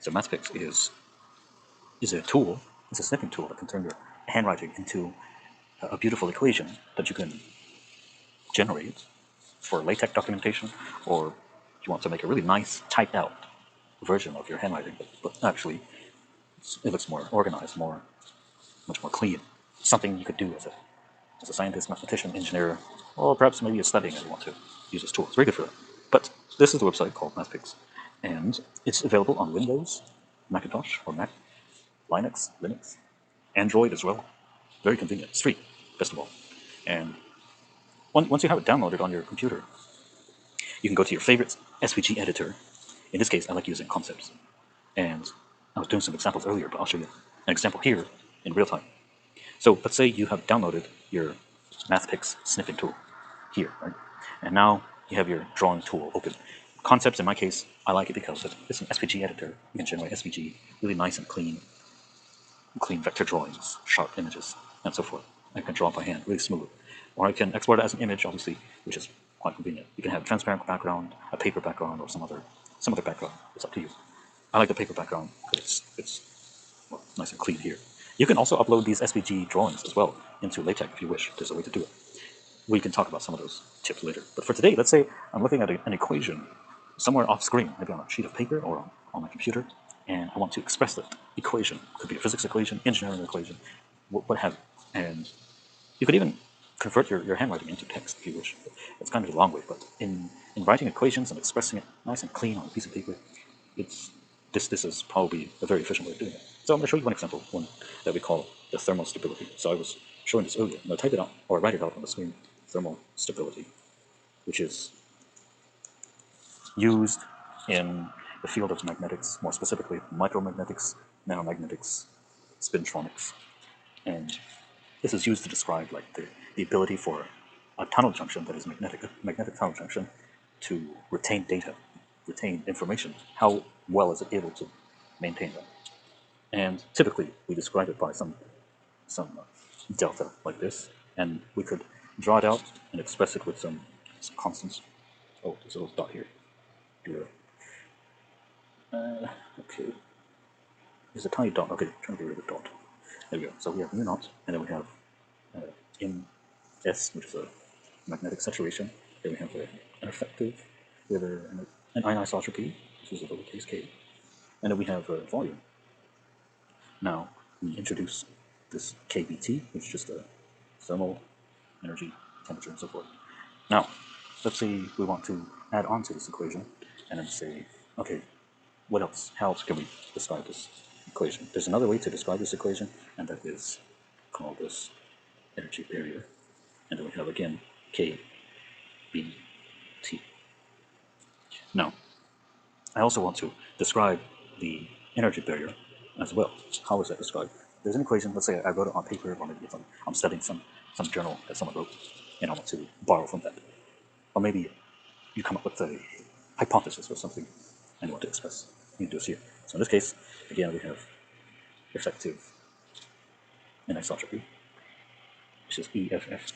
So Mathpix is a tool, it's a snipping tool that can turn your handwriting into a beautiful equation that you can generate for LaTeX documentation, or you want to make a really nice typed out version of your handwriting, but actually it looks more organized, much more clean. Something you could do as a scientist, mathematician, engineer, or perhaps maybe you're studying and you want to use this tool. It's very good for that. But this is the website called Mathpix, and it's available on Windows, Macintosh, or Mac, Linux, Android as well. Very convenient. It's free, best of all. And once you have it downloaded on your computer, you can go to your favorite SVG editor. In this case, I like using Concepts. And I was doing some examples earlier, but I'll show you an example here in real time. So let's say you have downloaded your Mathpix snipping tool here, right? And now you have your drawing tool open. Concepts, in my case, I like it because it's an SVG editor. You can generate SVG really nice and clean vector drawings, sharp images, and so forth. I can draw by hand, really smooth. Or I can export it as an image, obviously, which is quite convenient. You can have a transparent background, a paper background, or some other background. It's up to you. I like the paper background because it's nice and clean here. You can also upload these SVG drawings as well into LaTeX if you wish. There's a way to do it. We can talk about some of those tips later. But for today, let's say I'm looking at an equation somewhere off screen, maybe on a sheet of paper or on my computer, and I want to express that equation. It could be a physics equation, engineering equation, what have you. And you could even convert your handwriting into text if you wish. It's kind of a long way, but in writing equations and expressing it nice and clean on a piece of paper, this is probably a very efficient way of doing it. So I'm going to show you one example, one that we call the thermal stability. So I was showing this earlier. I'm going to type it out, or write it out on the screen. Thermal stability, which is used in the field of magnetics, more specifically micromagnetics, nanomagnetics, spintronics. And this is used to describe like the ability for a tunnel junction that is magnetic tunnel junction to retain data, retain information. How well is it able to maintain that? And typically we describe it by some delta like this, and we could draw it out and express it with some constants. Oh, there's a little dot here. Okay. There's a tiny dot. Okay, trying to get rid of the dot. There we go. So we have mu naught, and then we have MS, which is a magnetic saturation. Then we have an effective, we have an anisotropy, which is a lowercase k, and then we have volume. Now we introduce this kBT, which is just a thermal energy, temperature, and so forth. Now, let's say we want to add on to this equation, and then say, okay, what else? How else can we describe this equation? There's another way to describe this equation, and that is called this energy barrier. And then we have, again, kBT. Now, I also want to describe the energy barrier as well. How is that described? There's an equation, let's say I wrote it on paper, or maybe I'm studying some journal that someone wrote, and I want to borrow from that. Or maybe you come up with a hypothesis or something, and you want to express. You can do this here. So in this case, again, we have effective anisotropy, which is EFF,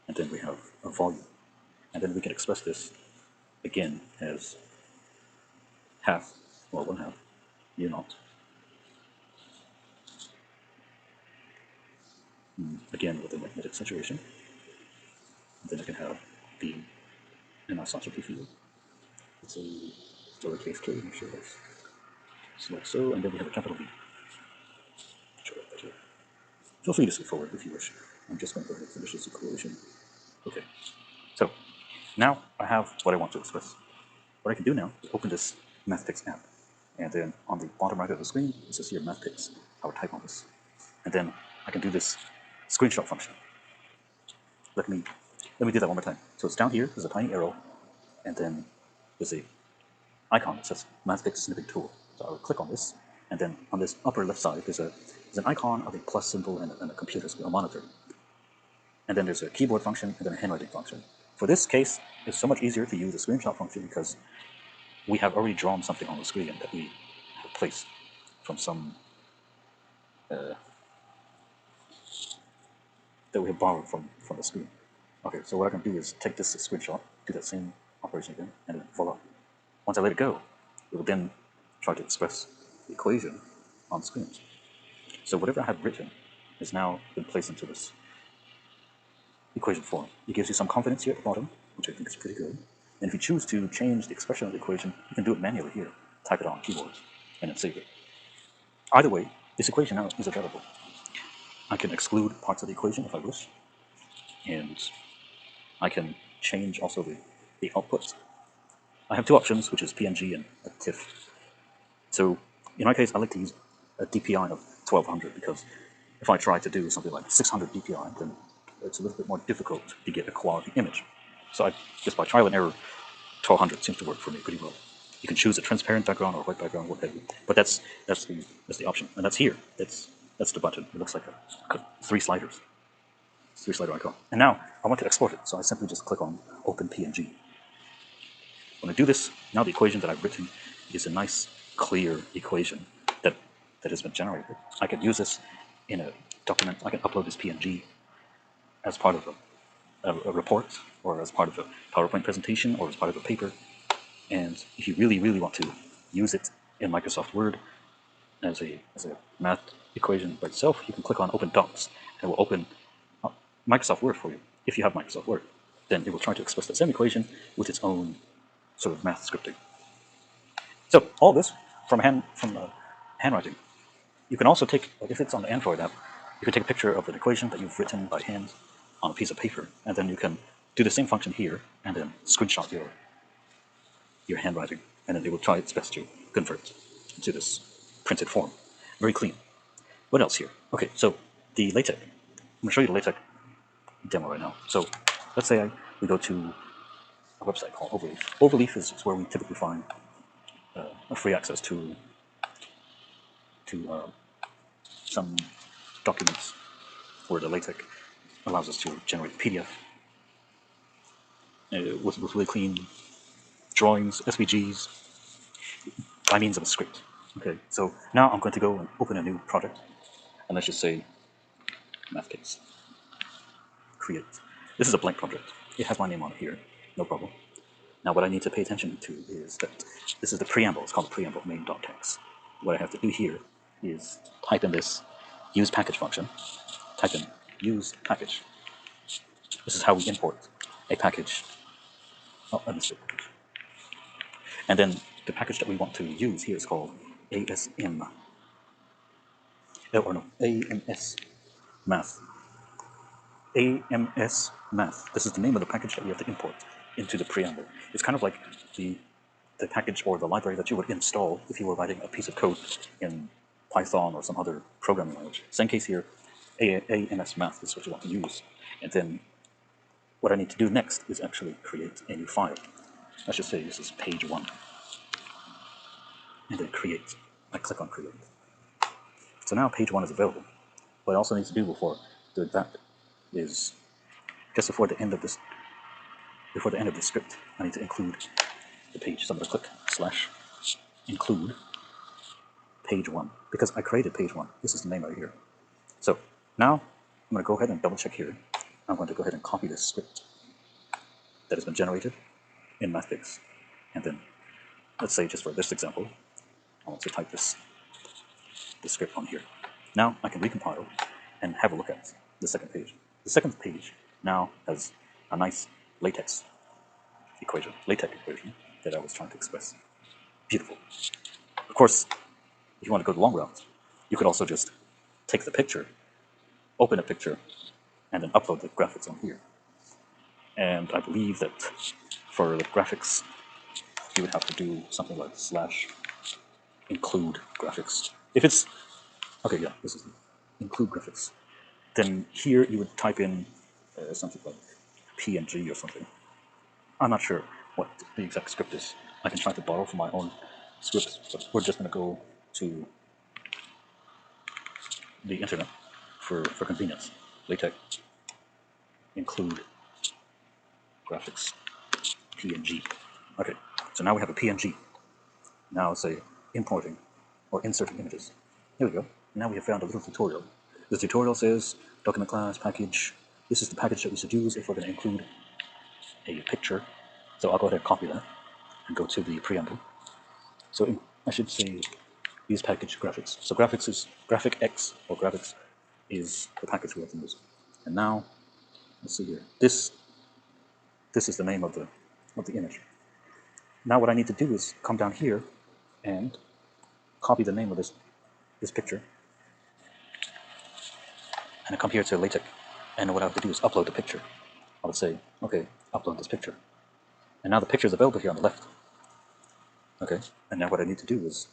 and then we have a volume. And then we can express this again as half, well, 1/2 mu naught. Again, with the magnetic saturation. And then I can have the anisotropy field. It's a lowercase k, make sure that's like so, and then we have a capital V. Feel free to skip forward if you wish. I'm just going to go ahead and finish this equation. Okay, so now I have what I want to express. What I can do now is open this Mathpix app, and then on the bottom right of the screen, it says here Mathpix. I will type on this, and then I can do this screenshot function. Let me do that one more time. So it's down here. There's a tiny arrow, and then there's a icon that says Mathpix snipping tool. So I will click on this, and then on this upper left side, there's an icon of a plus symbol and a computer screen, a monitor. And then there's a keyboard function and then a handwriting function. For this case, it's so much easier to use the screenshot function because we have already drawn something on the screen that we have placed from some that we have borrowed from the screen. Okay, so what I can do is take this screenshot, do that same operation again, and then voila. Once I let it go, it will then try to express equation on screen. So whatever I have written is now been placed into this equation form. It gives you some confidence here at the bottom, which I think is pretty good. And if you choose to change the expression of the equation, you can do it manually here. Type it on keyboard and then save it. Either way, this equation now is available. I can exclude parts of the equation if I wish, and I can change also the output. I have two options, which is PNG and a TIFF. So in my case, I like to use a DPI of 1200 because if I try to do something like 600 DPI, then it's a little bit more difficult to get a quality image. So just by trial and error, 1200 seems to work for me pretty well. You can choose a transparent background or a white background, whatever. But that's the option, and that's here. That's the button. It looks like three sliders, three-slider icon. And now I want to export it, so I simply just click on Open PNG. When I do this, now the equation that I've written is a nice, clear equation that has been generated. I can use this in a document. I can upload this PNG as part of a report, or as part of a PowerPoint presentation, or as part of a paper. And if you really, really want to use it in Microsoft Word as a math equation by itself, you can click on Open Docs, and it will open Microsoft Word for you. If you have Microsoft Word, then it will try to express that same equation with its own sort of math scripting. So all this from handwriting. You can also take, if it's on the Android app, you can take a picture of an equation that you've written by hand on a piece of paper, and then you can do the same function here, and then screenshot your handwriting, and then it will try its best to convert to this printed form. Very clean. What else here? Okay, so the LaTeX. I'm going to show you the LaTeX demo right now. So let's say we go to a website called Overleaf. Overleaf is where we typically find free access to some documents where the LaTeX allows us to generate a PDF with really clean drawings, SVGs, by means of a script. Okay, so now I'm going to go and open a new project, and let's just say Mathpix. Create. This is a blank project. It has my name on it here, no problem. Now what I need to pay attention to is that this is the preamble. It's called the preamble main.txt. What I have to do here is type in this use package function. Type in use package. This is how we import a package. Oh, let me see. And then the package that we want to use here is called ASM. Or no, AMS Math. AMS Math. This is the name of the package that we have to import into the preamble. It's kind of like the package or the library that you would install if you were writing a piece of code in Python or some other programming language. Same case here, AMS Math is what you want to use. And then what I need to do next is actually create a new file. Let's just say this is page 1. And then create. I click on create. So now page 1 is available. What I also need to do before doing that is just before the end of this script, I need to include the page. So I'm going to click / include page 1 because I created page 1. This is the name right here. So now I'm going to go ahead and double check here. I'm going to go ahead and copy this script that has been generated in Mathpix, and then let's say just for this example, I want to type the script on here. Now I can recompile and have a look at the second page. The second page now has a nice LaTeX equation that I was trying to express. Beautiful. Of course, if you want to go the long route, you could also just take the picture, open a picture, and then upload the graphics on here. And I believe that for the graphics, you would have to do something like / include graphics. If it's, okay, yeah, this is include graphics. Then here you would type in something like PNG or something. I'm not sure what the exact script is. I can try to borrow from my own scripts, but we're just going to go to the internet for convenience. LaTeX include graphics PNG. Okay, so now we have a PNG. Now say importing or inserting images. Here we go. Now we have found a little tutorial. The tutorial says document class package. This is the package that we should use if we're going to include a picture. So I'll go ahead and copy that and go to the preamble. So I should say use package graphics. So graphics is graphic X, or graphics is the package we have to use. And now, let's see here. This is the name of the image. Now what I need to do is come down here and copy the name of this picture, and I come here to LaTeX, and what I have to do is upload the picture. I would say, okay, upload this picture, and now the picture is available here on the left. Okay, and now what I need to do is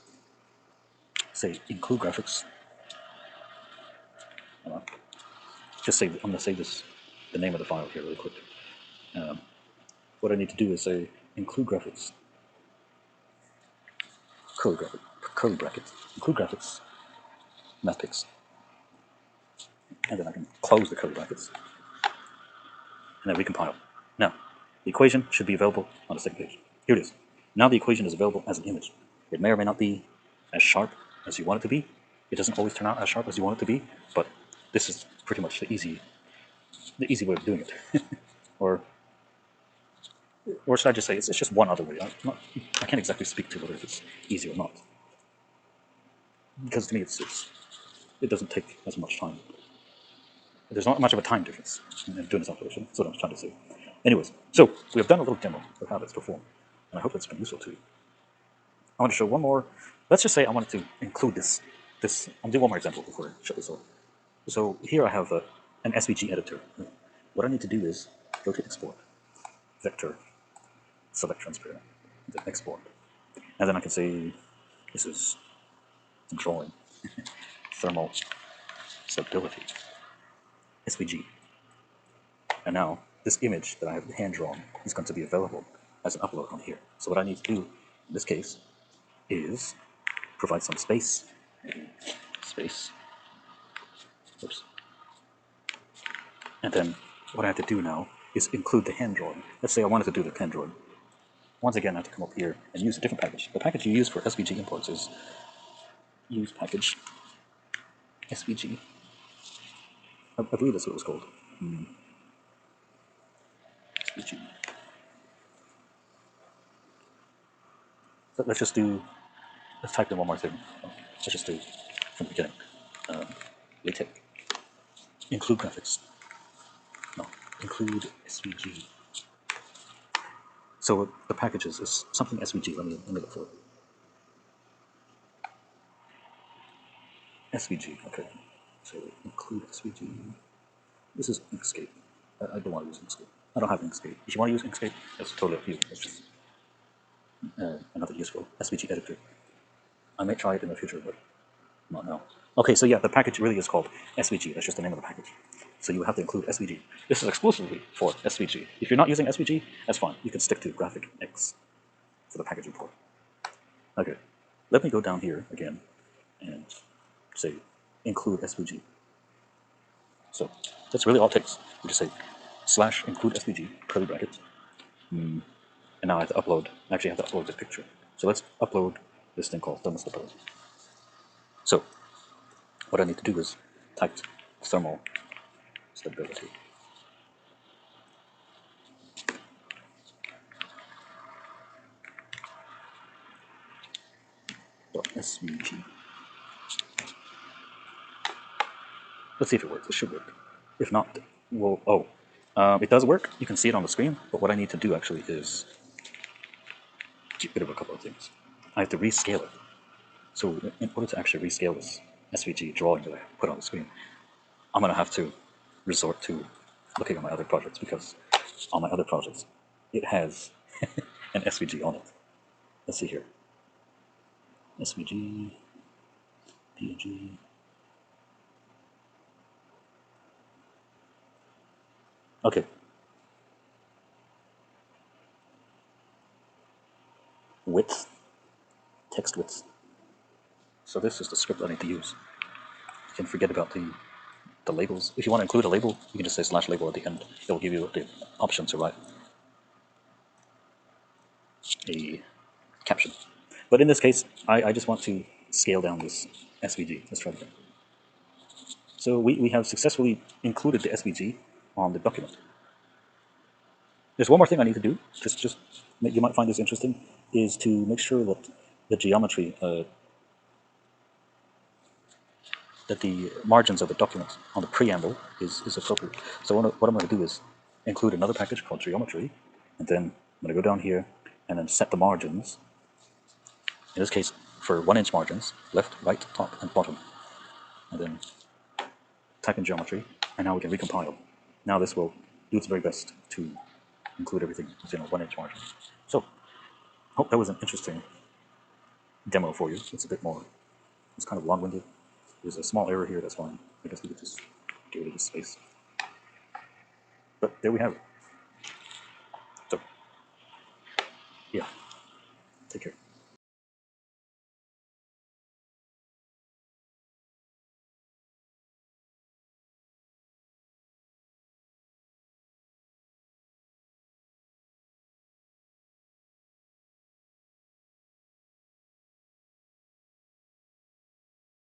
say include graphics. Just say, I'm going to say the name of the file here really quick. What I need to do is say include graphics, curly brackets, include graphics, Mathpix, and then I can close the curly brackets, and then recompile. Now, the equation should be available on the second page. Here it is. Now the equation is available as an image. It may or may not be as sharp as you want it to be. It doesn't always turn out as sharp as you want it to be, but this is pretty much the easy way of doing it. or should I just say it's just one other way? I can't exactly speak to whether it's easy or not, because to me it doesn't take as much time. There's not much of a time difference in doing this operation. That's what I'm trying to say. Anyways, so we have done a little demo of how that's performed, and I hope that's been useful to you. I want to show one more. Let's just say I wanted to include this. I'll do one more example before I shut this off. So here I have an SVG editor. What I need to do is go to Export, Vector, Select Transparent, then Export. And then I can say, this is drawing, thermal stability, SVG. And now, this image that I have hand drawn is going to be available as an upload on here. So what I need to do, in this case, is provide some space, oops. And then what I have to do now is include the hand drawing. Let's say I wanted to do the hand drawing. Once again, I have to come up here and use a different package. The package you use for SVG imports is use package SVG. I believe that's what it was called. SVG. So let's type in one more thing. Let's just do from the beginning. LaTeX. Include graphics. No, include SVG. So the package is something SVG. Let me look for it. SVG, okay. So include SVG. This is Inkscape. I don't want to use Inkscape. I don't have Inkscape. If you want to use Inkscape, that's totally up to you. It's just another useful SVG editor. I may try it in the future, but not now. Okay, so yeah, the package really is called SVG. That's just the name of the package. So you have to include SVG. This is exclusively for SVG. If you're not using SVG, that's fine. You can stick to graphic X for the package import. Okay, let me go down here again and say include SVG. So that's really all it takes. You just say / include SVG, curly brackets. And now I have to upload, actually I have to upload the picture. So let's upload this thing called thermal stability. So what I need to do is type thermal stability. .svg. Let's see if it works. It should work. If not, we'll, it does work. You can see it on the screen, but what I need to do actually is get rid of a couple of things. I have to rescale it. So in order to actually rescale this SVG drawing that I put on the screen, I'm going to have to resort to looking at my other projects, because on my other projects, it has an SVG on it. Let's see here. SVG, PNG. Okay. Width, text width. So this is the script I need to use. You can forget about the labels. If you want to include a label, you can just say /label at the end. It will give you the option to write a caption. But in this case, I just want to scale down this SVG. Let's try it again. So we have successfully included the SVG on the document. There's one more thing I need to do, just you might find this interesting, is to make sure that the geometry that the margins of the document on the preamble is appropriate. So what I'm going to do is include another package called geometry, and then I'm going to go down here and then set the margins. In this case, for 1 inch margins, left, right, top, and bottom. And then type in geometry, and now we can recompile. Now this will do its very best to include everything within a 1 inch margin. So, I hope that was an interesting demo for you. It's a bit more, it's kind of long-winded. There's a small error here, that's fine. I guess we could just get rid of this space. But there we have it. So, yeah, take care.